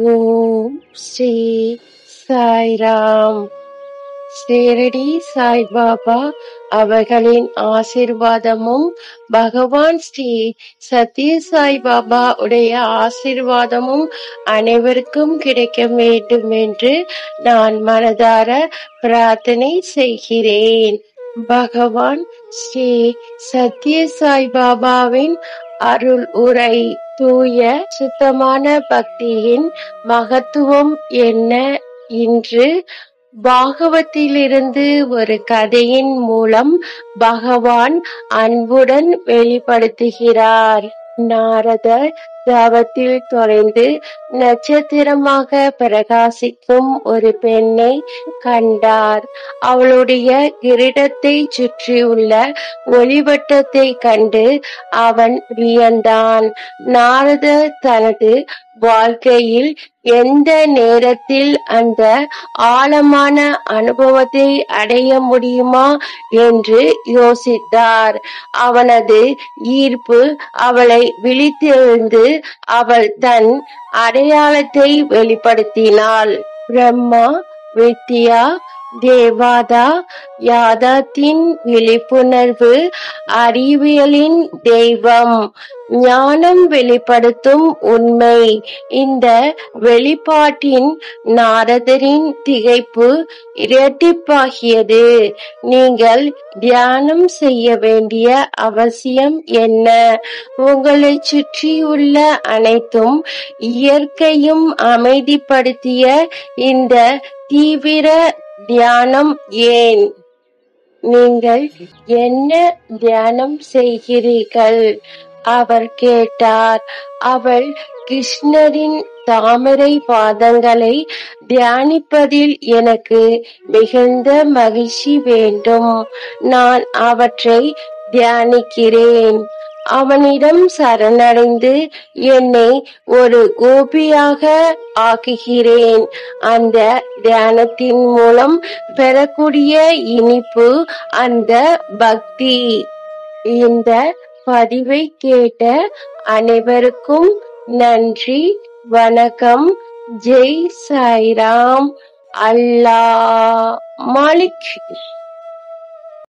ஓம் ஸ்ரீ சாய்ராம். ஷிரடி சாய்பாபா அவர்களின் ஆசீர்வாதமும் பகவான் ஸ்ரீ சத்ய சாய்பாபா உடைய ஆசீர்வாதமும் அனைவருக்கும் கிடைக்க வேண்டும் என்று நான் மனதார பிரார்த்தனை செய்கிறேன். பகவான் ஸ்ரீ சத்ய சாய்பாபாவின் அருள் உரை. தூய சுத்தமான பக்தியின் மகத்துவம் என்ன? இன்று பாகவத்திலிருந்து ஒரு கதையின் மூலம் பகவான் அன்புடன் வெளிப்படுத்துகிறார். நாரதர் தவத்தில் தொலைந்து நட்சத்திரமாக பிரகாசிக்கும் ஒரு பெண்ணை கண்டார். அவளுடைய கிரீடத்தை சுற்றியுள்ள ஒளிவட்டத்தை கண்டு அவன் வியந்தான். நாரதர் தனது வாழ்க்கையில் எந்த நேரத்தில் அந்த ஆழமான அனுபவத்தை அடைய முடியுமா என்று யோசித்தார். அவனது ஈர்ப்பு அவளை விழித்தெழுந்து அவள் தன் அடையாளத்தை வெளிப்படுத்தினாள். பிரம்மா, வித்யா, தேவாதா, யாதாத்தின் விழிப்புணர்வு, அறிவியலின் தெய்வம், ஞானம் வெளிப்படுத்தும் உண்மை. இந்த வெளிப்பாட்டின் நாரதரின் திகைப்பு இரட்டிப்பாகியது. நீங்கள் தியானம் செய்ய வேண்டிய அவசியம் என்ன? உங்களை சுற்றியுள்ள அனைத்தும் இயற்கையும் அமைதிப்படுத்திய இந்த தீவிர தியானம் ஏன்? நீங்கள் என்ன தியானம் செய்கிறீர்கள்? அவர் கேட்டார். அவள் கிருஷ்ணரின் தாமரை பாதங்களை தியானிப்பதில் எனக்கு மிகுந்த மகிழ்ச்சி வேண்டும். நான் அவற்றை தியானிக்கிறேன். அவனிடம் சரணடைந்து என்னை ஒரு கோபியாக ஆக்குகிறேன். அந்த தியானத்தின் மூலம் பெறக்கூடிய இனிப்பு அந்த பக்தி. இந்த பதிவை கேட்ட அனைவருக்கும் நன்றி, வணக்கம். ஜெய் சாய்ராம். அல்லாஹ் மாலிக்.